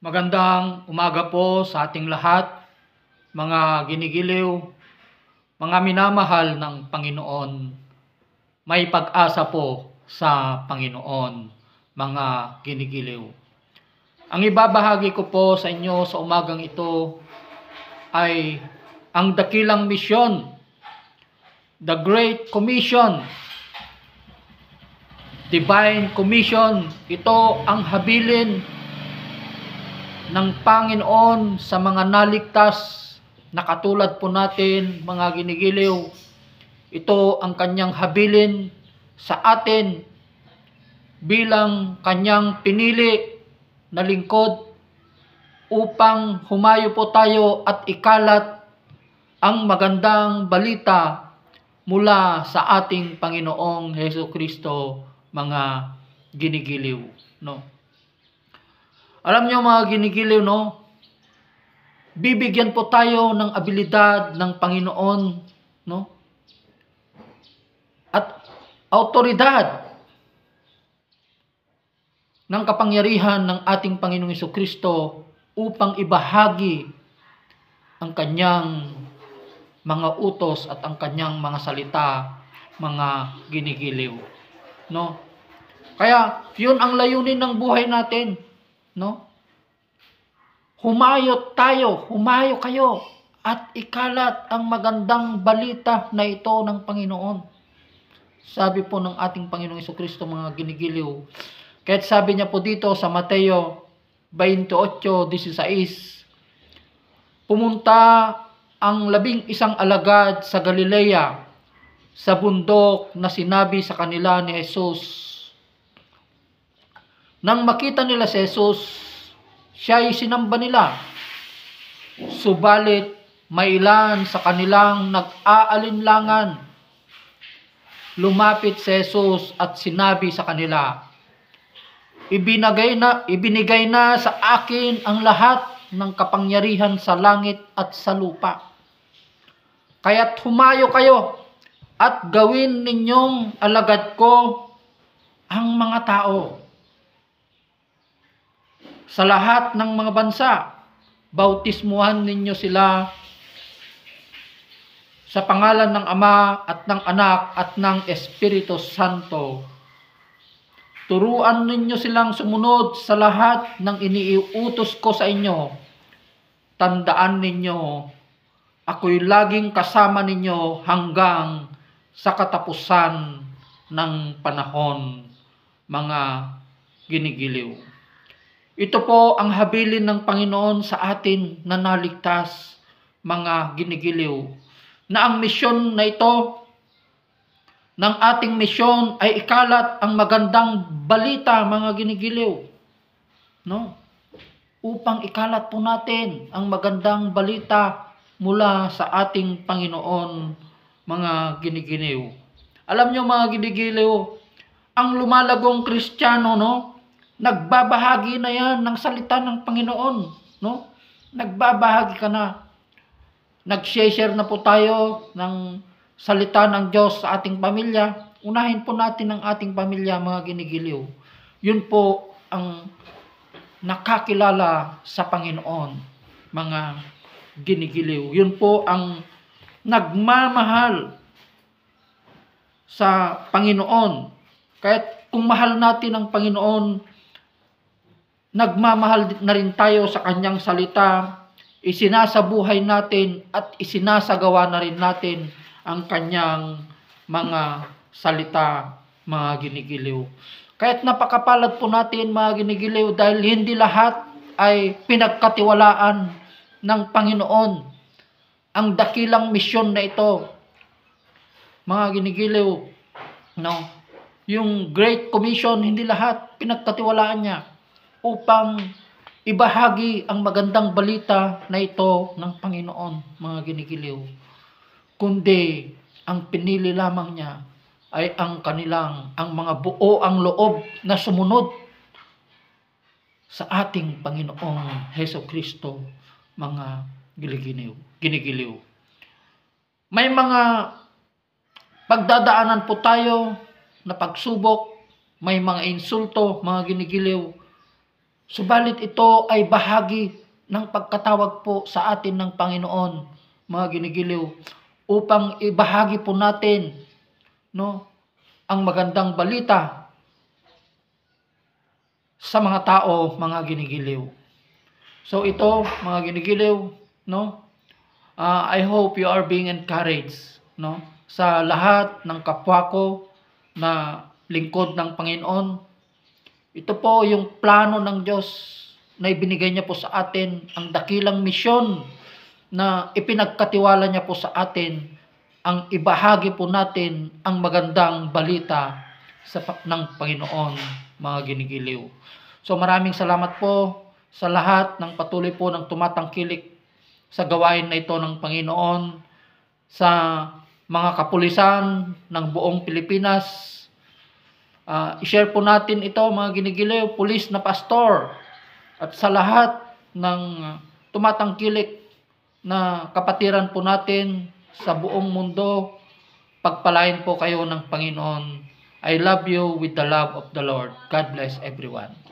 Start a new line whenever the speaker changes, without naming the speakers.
Magandang umaga po sa ating lahat, mga ginigiliw, mga minamahal ng Panginoon. May pag-asa po sa Panginoon, mga ginigiliw. Ang ibabahagi ko po sa inyo sa umagang ito ay ang dakilang misyon, the Great Commission, Divine Commission. Ito ang habilin ng Panginoon sa mga naligtas na katulad po natin, mga ginigiliw. Ito ang kanyang habilin sa atin bilang kanyang pinili na lingkod upang humayo po tayo at ikalat ang magandang balita mula sa ating Panginoong Hesukristo, mga ginigiliw, no? Alam niyo mga ginigiliw, no? Bibigyan po tayo ng abilidad ng Panginoon, no? At autoridad ng kapangyarihan ng ating Panginoong Hesukristo upang ibahagi ang kanyang mga utos at ang kanyang mga salita, mga ginigiliw, no? Kaya, yun ang layunin ng buhay natin, no? Humayo kayo at ikalat ang magandang balita na ito ng Panginoon. Sabi po ng ating Panginoong Hesukristo, mga ginigiliw. Kahit sabi niya po dito sa Mateo 28:16, pumunta ang 11 alagad sa Galilea, sa bundok na sinabi sa kanila ni Jesus. Nang makita nila si Jesus, siya'y sinamba nila. Subalit may ilan sa kanilang nag-aalinlangan. Lumapit si Jesus at sinabi sa kanila, ibinigay na sa akin ang lahat ng kapangyarihan sa langit at sa lupa. Kaya't humayo kayo at gawin ninyong alagad ko ang mga tao sa lahat ng mga bansa. Bautismuhan ninyo sila sa pangalan ng Ama at ng Anak at ng Espiritu Santo. Turuan ninyo silang sumunod sa lahat ng iniuutos ko sa inyo. Tandaan ninyo, ako'y laging kasama ninyo hanggang sa katapusan ng panahon, mga ginigiliw. Ito po ang habilin ng Panginoon sa atin na naligtas, mga ginigiliw, na ang misyon na ito, ng ating misyon ay ikalat ang magandang balita, mga ginigiliw, no? Upang ikalat po natin ang magandang balita mula sa ating Panginoon, mga ginigiliw. Alam nyo mga ginigiliw, ang lumalagong Kristiyano, no? Nagbabahagi na yan ng salita ng Panginoon, no? Nagbabahagi ka na. Nag-share na po tayo ng salita ng Diyos sa ating pamilya. Unahin po natin ang ating pamilya, mga ginigiliw. Yun po ang nakakilala sa Panginoon, mga ginigiliw. Yun po ang nagmamahal sa Panginoon. Kahit kung mahal natin ang Panginoon, nagmamahal na rin tayo sa kanyang salita, isinasabuhay natin at isinasagawa na rin natin ang kanyang mga salita, mga ginigiliw. Kahit napakapalad po natin, mga ginigiliw, dahil hindi lahat ay pinagkatiwalaan ng Panginoon ang dakilang misyon na ito, mga ginigiliw, no? Yung Great Commission, hindi lahat pinagkatiwalaan niya upang ibahagi ang magandang balita na ito ng Panginoon, mga ginigiliw. Kundi ang pinili lamang niya ay ang mga buo ang loob na sumunod sa ating Panginoong Hesukristo, mga ginigiliw. May mga pagdadaanan po tayo na pagsubok, may mga insulto, mga ginigiliw. Subalit ito ay bahagi ng pagkatawag po sa atin ng Panginoon, mga ginigiliw, upang ibahagi po natin, no, ang magandang balita sa mga tao, mga ginigiliw. So ito, mga ginigiliw, no, I hope you are being encouraged, no, sa lahat ng kapwa ko na lingkod ng Panginoon. Ito po yung plano ng Diyos na ibinigay niya po sa atin, ang dakilang misyon na ipinagkatiwala niya po sa atin, ang ibahagi po natin ang magandang balita ng Panginoon, mga ginigiliw. So maraming salamat po sa lahat ng patuloy po ng tumatangkilik sa gawain na ito ng Panginoon, sa mga kapulisan ng buong Pilipinas. I-share po natin ito, mga ginigiliw, pulis na pastor, at sa lahat ng tumatangkilik na kapatiran po natin sa buong mundo. Pagpalain po kayo ng Panginoon. I love you with the love of the Lord. God bless everyone.